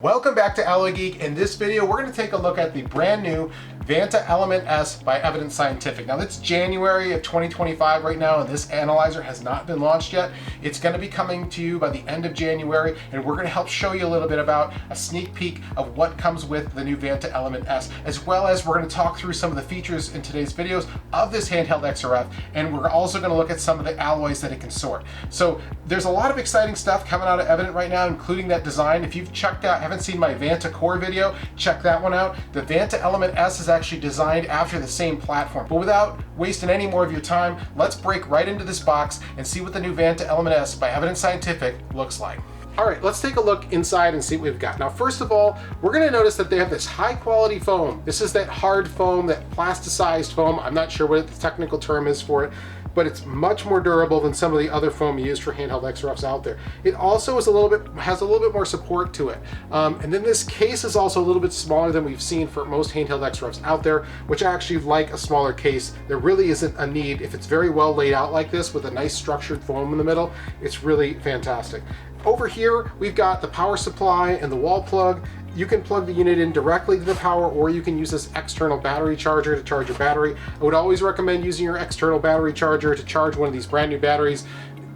Welcome back to Alloy Geek. In this video, we're going to take a look at the brand new Vanta Element-S by Evidence Scientific. Now, it's January of 2025 right now, and this analyzer has not been launched yet. It's going to be coming to you by the end of January, and we're going to help show you a little bit about a sneak peek of what comes with the new Vanta Element-S, as well as we're going to talk through some of the features in today's videos of this handheld XRF, and we're also going to look at some of the alloys that it can sort. So there's a lot of exciting stuff coming out of Evident right now, including that design. If you've checked out, haven't seen my Vanta Core video, check that one out. The Vanta Element-S is actually designed after the same platform. But without wasting any more of your time, let's break right into this box and see what the new Vanta Element-S by Evidence Scientific looks like. All right, let's take a look inside and see what we've got. Now, first of all, we're gonna notice that they have this high quality foam. This is that hard foam, that plasticized foam. I'm not sure what the technical term is for it, but it's much more durable than some of the other foam used for handheld XRFs out there. It also is has a little bit more support to it. And then this case is also a little bit smaller than we've seen for most handheld XRFs out there, which I actually like a smaller case. There really isn't a need. If it's very well laid out like this with a nice structured foam in the middle, it's really fantastic. Over here, we've got the power supply and the wall plug. You can plug the unit in directly to the power, or you can use this external battery charger to charge your battery. I would always recommend using your external battery charger to charge one of these brand new batteries.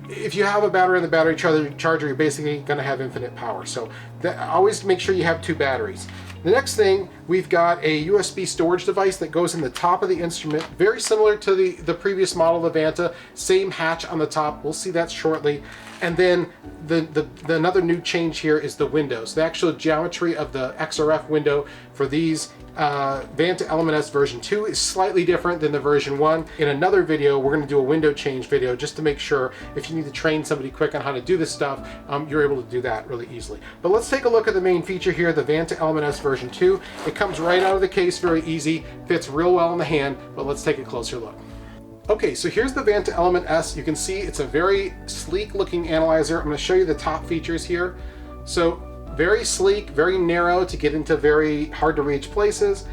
If you have a battery in the battery charger, you're basically going to have infinite power. So always make sure you have two batteries. The next thing, we've got a USB storage device that goes in the top of the instrument, very similar to the previous model of Vanta, same hatch on the top. We'll see that shortly. And then another new change here is the windows. The actual geometry of the XRF window for these Vanta Element-S version 2 is slightly different than the version 1. In another video, we're going to do a window change video just to make sure if you need to train somebody quick on how to do this stuff, you're able to do that really easily. But let's take a look at the main feature here, the Vanta Element-S version 2. It comes right out of the case, very easy, fits real well in the hand, but let's take a closer look. Okay, so here's the Vanta Element-S. You can see it's a very sleek looking analyzer. I'm going to show you the top features here. So very sleek, very narrow to get into very hard to reach places.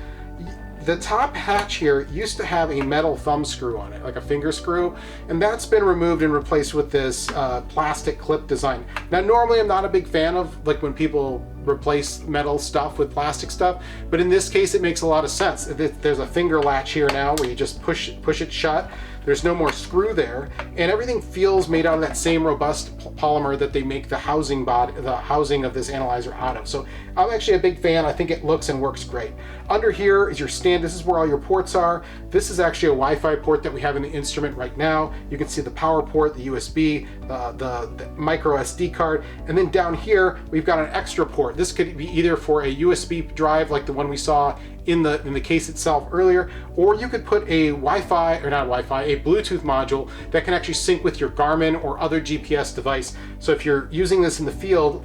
The top hatch here used to have a metal thumb screw on it, like a finger screw, and that's been removed and replaced with this plastic clip design. Now, normally I'm not a big fan of like when people replace metal stuff with plastic stuff, but in this case it makes a lot of sense. There's a finger latch here now where you just push it shut. There's no more screw there, and everything feels made out of that same robust polymer that they make the housing of this analyzer out of. So I'm actually a big fan. I think it looks and works great. Under here is your stand. This is where all your ports are. This is actually a Wi-Fi port that we have in the instrument right now. You can see the power port, the USB, the micro SD card, and then down here we've got an extra port. This could be either for a USB drive like the one we saw in the case itself earlier, or you could put a Wi-Fi, or not Wi-Fi, a Bluetooth module that can actually sync with your Garmin or other GPS device. So if you're using this in the field,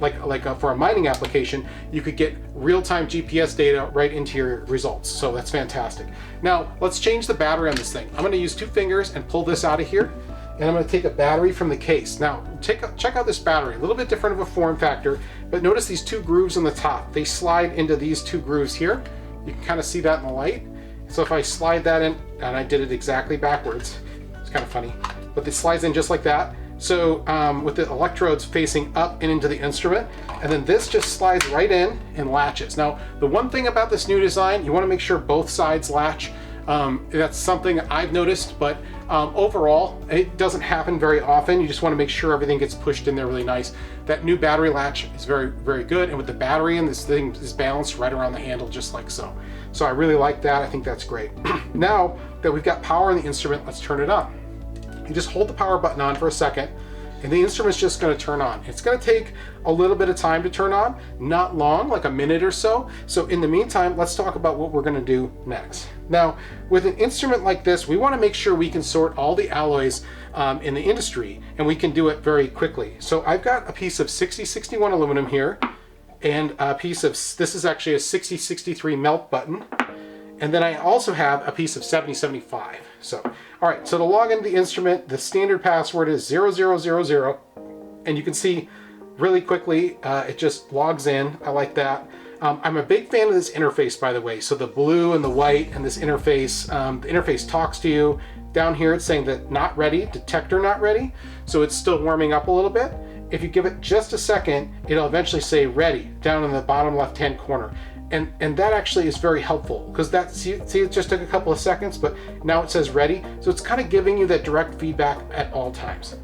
for a mining application, you could get real-time GPS data right into your results. So that's fantastic. Now let's change the battery on this thing. I'm going to use two fingers and pull this out of here, and I'm going to take a battery from the case. Now check out this battery, a little bit different of a form factor, but notice these two grooves on the top. They slide into these two grooves here. You can kind of see that in the light. So if I slide that in, and I did it exactly backwards, it's kind of funny, but it slides in just like that. So with the electrodes facing up and into the instrument, and then this just slides right in and latches. Now, the one thing about this new design, you want to make sure both sides latch. That's something I've noticed, but overall, it doesn't happen very often. You just want to make sure everything gets pushed in there really nice. That new battery latch is very, very good, and with the battery in, this thing is balanced right around the handle just like so. So I really like that. I think that's great. Now that we've got power in the instrument, let's turn it on. You just hold the power button on for a second, and the instrument's just going to turn on. It's going to take a little bit of time to turn on, not long, like a minute or so. So in the meantime, let's talk about what we're going to do next. Now, with an instrument like this, we want to make sure we can sort all the alloys in the industry, and we can do it very quickly. So I've got a piece of 6061 aluminum here, and a piece of, this is actually a 6063 melt button. And then I also have a piece of 7075. So, all right, so to log into the instrument, the standard password is 0000, and you can see really quickly, it just logs in. I like that. I'm a big fan of this interface, by the way. So the blue and the white and this interface, the interface talks to you. Down here, it's saying that not ready, detector not ready. So it's still warming up a little bit. if you give it just a second, it'll eventually say ready down in the bottom left-hand corner. And that actually is very helpful because that, see it just took a couple of seconds, but now it says ready. So it's kind of giving you that direct feedback at all times.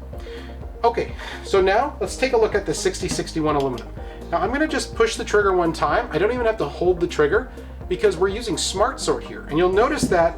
Okay, so now let's take a look at the 6061 aluminum. Now I'm gonna just push the trigger one time. I don't even have to hold the trigger because we're using Smart Sort here. And you'll notice that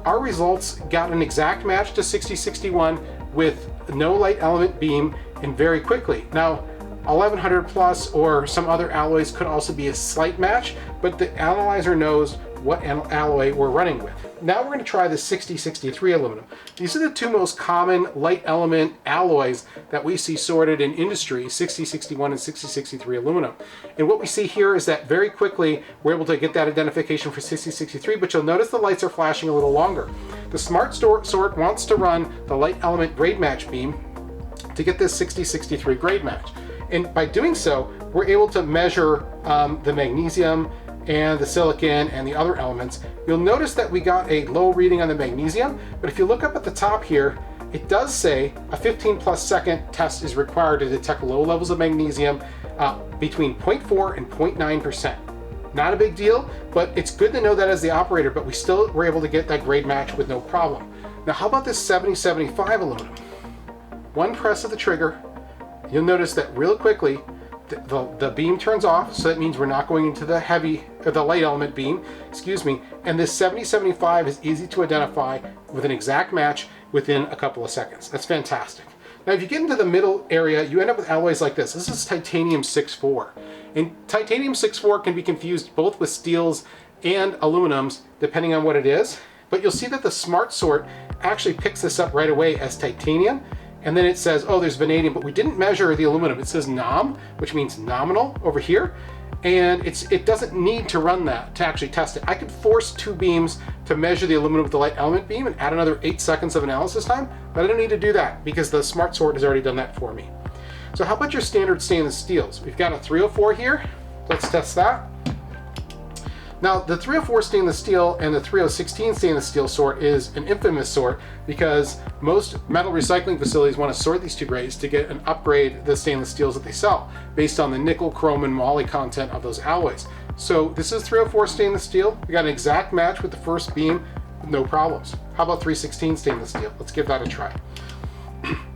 our results got an exact match to 6061 with no light element beam and very quickly. Now, 1100 plus or some other alloys could also be a slight match, but the analyzer knows what alloy we're running with. Now we're going to try the 6063 aluminum. These are the two most common light element alloys that we see sorted in industry, 6061 and 6063 aluminum. And what we see here is that very quickly we're able to get that identification for 6063, but you'll notice the lights are flashing a little longer. The Smart Sort wants to run the light element grade match beam to get this 6063 grade match. And by doing so, we're able to measure the magnesium and the silicon and the other elements. You'll notice that we got a low reading on the magnesium, but if you look up at the top here, it does say a 15+ second test is required to detect low levels of magnesium between 0.4 and 0.9%. Not a big deal, but it's good to know that as the operator, but we still were able to get that grade match with no problem. Now, how about this 7075 aluminum? One press of the trigger, you'll notice that real quickly, the beam turns off, so that means we're not going into the light element beam, excuse me, and this 7075 is easy to identify with an exact match within a couple of seconds. That's fantastic. Now, if you get into the middle area, you end up with alloys like this. This is titanium 6-4. And titanium 6-4 can be confused both with steels and aluminums, depending on what it is, but you'll see that the Smart Sort actually picks this up right away as titanium. And then it says, oh, there's vanadium, but we didn't measure the aluminum. It says nom, which means nominal over here. And it doesn't need to run that to actually test it. I could force two beams to measure the aluminum with the light element beam and add another 8 seconds of analysis time, but I don't need to do that because the Smart Sort has already done that for me. So how about your standard stainless steels? We've got a 304 here. Let's test that. Now, the 304 stainless steel and the 3016 stainless steel sort is an infamous sort because most metal recycling facilities want to sort these two grades to get and upgrade the stainless steels that they sell based on the nickel, chrome, and moly content of those alloys. So this is 304 stainless steel. We got an exact match with the first beam, no problems. How about 316 stainless steel? Let's give that a try.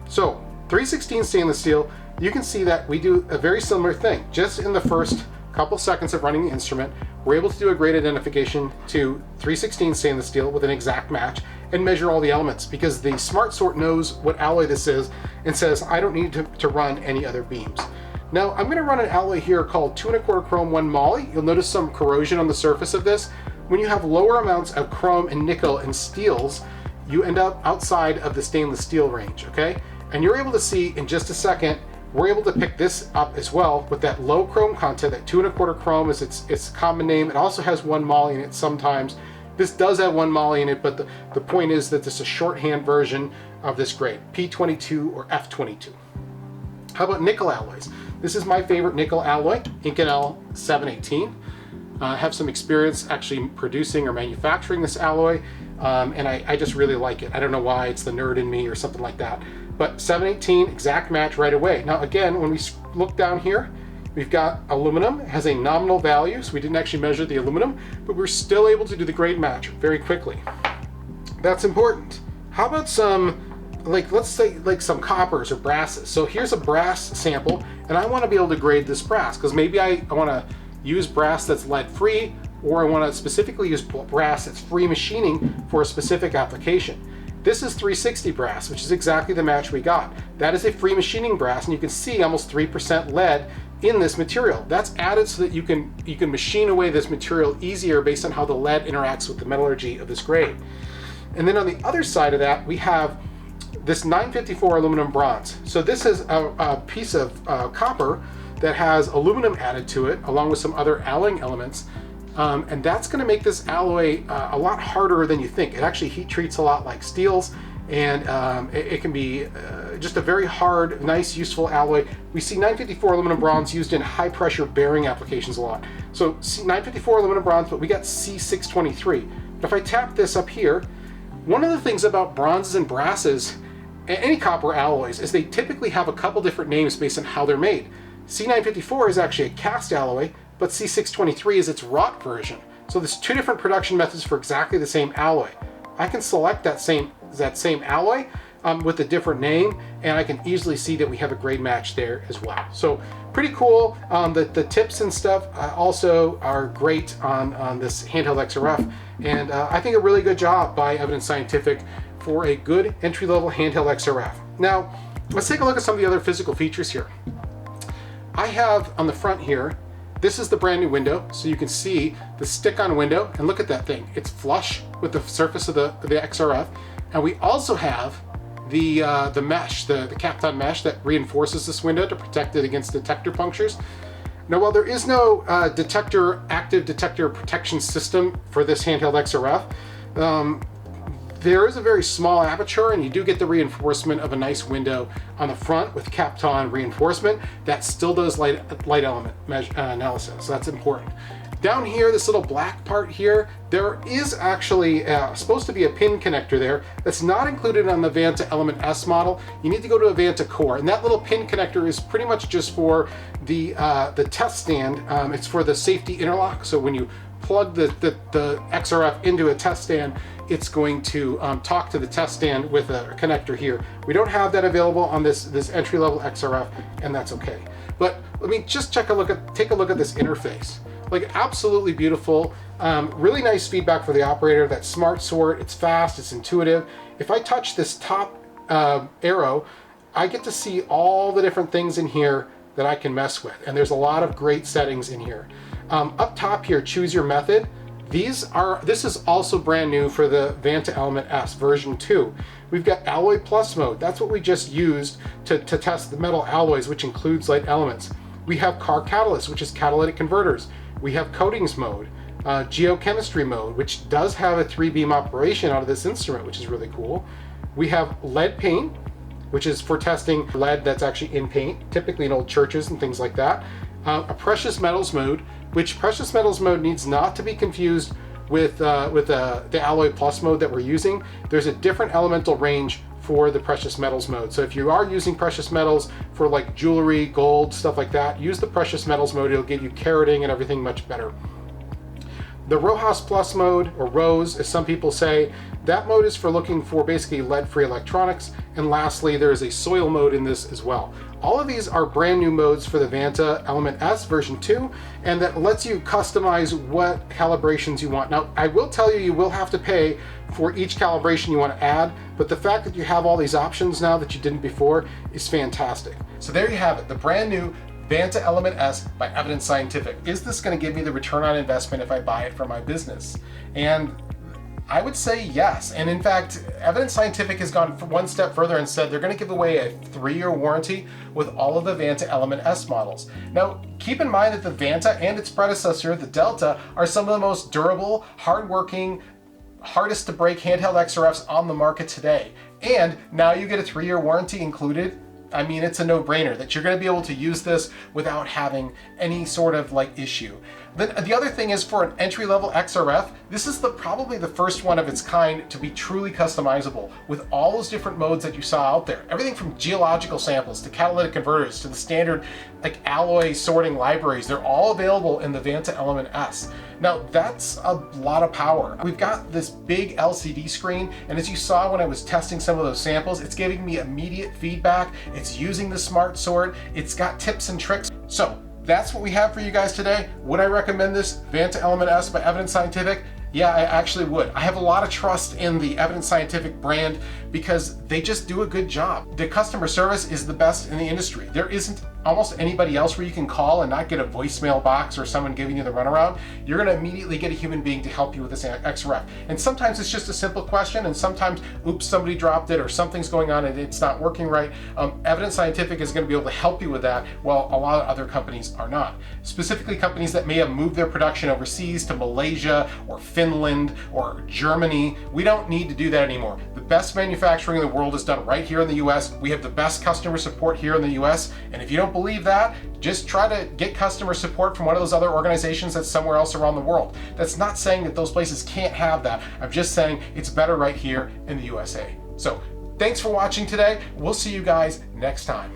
So 316 stainless steel, you can see that we do a very similar thing. Just in the first couple seconds of running the instrument, we're able to do a grade identification to 316 stainless steel with an exact match and measure all the elements because the Smart Sort knows what alloy this is and says, I don't need to run any other beams. Now, I'm gonna run an alloy here called 2 1/4 chrome 1 moly. You'll notice some corrosion on the surface of this. When you have lower amounts of chrome and nickel and steels, you end up outside of the stainless steel range, okay? And you're able to see in just a second, we're able to pick this up as well with that low chrome content. That 2 1/4 chrome is its common name. It also has 1 moly in it sometimes. This does have 1 moly in it, but the point is that this is a shorthand version of this grade, P22 or F22. How about nickel alloys? This is my favorite nickel alloy, Inconel 718. I have some experience actually producing or manufacturing this alloy, and I just really like it. I don't know why, it's the nerd in me or something like that. But 718, exact match right away. Now again, when we look down here, we've got aluminum, it has a nominal value, so we didn't actually measure the aluminum, but we're still able to do the grade match very quickly. That's important. How about some, let's say some coppers or brasses. So here's a brass sample, and I want to be able to grade this brass, because maybe I want to use brass that's lead-free, or I want to specifically use brass that's free machining for a specific application. This is 360 brass, which is exactly the match we got. That is a free machining brass, and you can see almost 3% lead in this material. That's added so that you can machine away this material easier based on how the lead interacts with the metallurgy of this grade. And then on the other side of that, we have this 954 aluminum bronze. So this is a piece of copper that has aluminum added to it, along with some other alloying elements. And that's going to make this alloy a lot harder than you think. It actually heat treats a lot like steels, and it can be just a very hard, nice, useful alloy. We see 954 aluminum bronze used in high pressure bearing applications a lot. So 954 aluminum bronze, but we got C623. But if I tap this up here, one of the things about bronzes and brasses, any copper alloys is they typically have a couple different names based on how they're made. C954 is actually a cast alloy, but C623 is its wrought version. So there's two different production methods for exactly the same alloy. I can select that same alloy with a different name, and I can easily see that we have a grade match there as well. So pretty cool. The tips and stuff also are great on this handheld XRF, and I think a really good job by Evidence Scientific for a good entry-level handheld XRF. Now, let's take a look at some of the other physical features here. I have on the front here, this is the brand new window, so you can see the stick-on window, and look at that thing. It's flush with the surface of the XRF, and we also have the mesh, the Kapton mesh that reinforces this window to protect it against detector punctures. Now, while there is no active detector protection system for this handheld XRF, there is a very small aperture, and you do get the reinforcement of a nice window on the front with Kapton reinforcement that still does light element analysis, so that's important. Down here, this little black part here, there is actually supposed to be a pin connector there that's not included on the Vanta Element-S model. You need to go to a Vanta Core, and that little pin connector is pretty much just for the test stand. It's for the safety interlock, so when you plug the XRF into a test stand, it's going to talk to the test stand with a connector here. We don't have that available on this entry-level XRF, and that's okay. But let me just take a look at this interface. Like, absolutely beautiful. Really nice feedback for the operator. That smart sort, it's fast, it's intuitive. If I touch this top arrow, I get to see all the different things in here that I can mess with, and there's a lot of great settings in here. Up top here, choose your method. This is also brand new for the Vanta Element-S version 2. We've got Alloy Plus mode. That's what we just used to test the metal alloys, which includes light elements. We have car catalyst, which is catalytic converters. We have coatings mode, geochemistry mode, which does have a 3-beam operation out of this instrument, which is really cool. We have lead paint, which is for testing lead that's actually in paint, typically in old churches and things like that. A precious metals mode, which precious metals mode needs not to be confused with the Alloy Plus mode that we're using. There's a different elemental range for the precious metals mode. So if you are using precious metals for like jewelry, gold, stuff like that, use the precious metals mode. It'll give you carroting and everything much better. The RoHS Plus mode, or ROSE as some people say, that mode is for looking for basically lead-free electronics. And lastly, there is a soil mode in this as well. All of these are brand new modes for the Vanta Element-S version 2, and that lets you customize what calibrations you want. Now, I will tell you, you will have to pay for each calibration you want to add, but the fact that you have all these options now that you didn't before is fantastic. So there you have it, the brand new Vanta Element-S by Evidence Scientific. Is this going to give me the return on investment if I buy it for my business? And I would say yes. And in fact, Evidence Scientific has gone one step further and said they're going to give away a 3-year warranty with all of the Vanta Element-S models. Now, keep in mind that the Vanta and its predecessor, the Delta, are some of the most durable, hardworking, hardest to break handheld XRFs on the market today. And now you get a 3-year warranty included. I mean, it's a no-brainer that you're going to be able to use this without having any sort of like issue. Then the other thing is, for an entry-level XRF, this is probably the first one of its kind to be truly customizable with all those different modes that you saw out there. Everything from geological samples to catalytic converters to the standard like alloy sorting libraries, they're all available in the Vanta Element-S. Now, that's a lot of power. We've got this big LCD screen, and as you saw when I was testing some of those samples, it's giving me immediate feedback. It's using the smart sort. It's got tips and tricks. So that's what we have for you guys today. Would I recommend this Vanta Element-S by Evidence Scientific? Yeah, I actually would. I have a lot of trust in the Evidence Scientific brand because they just do a good job. The customer service is the best in the industry. There isn't almost anybody else where you can call and not get a voicemail box or someone giving you the runaround. You're gonna immediately get a human being to help you with this XRF. And sometimes it's just a simple question, and sometimes, oops, somebody dropped it or something's going on and it's not working right. Evidence Scientific is gonna be able to help you with that, while a lot of other companies are not. Specifically companies that may have moved their production overseas to Malaysia or Finland or Germany. We don't need to do that anymore. The best manufacturing in the world is done right here in the US. We have the best customer support here in the US. And if you don't believe that, just try to get customer support from one of those other organizations that's somewhere else around the world. That's not saying that those places can't have that. I'm just saying it's better right here in the USA. So Thanks for watching today. We'll see you guys next time.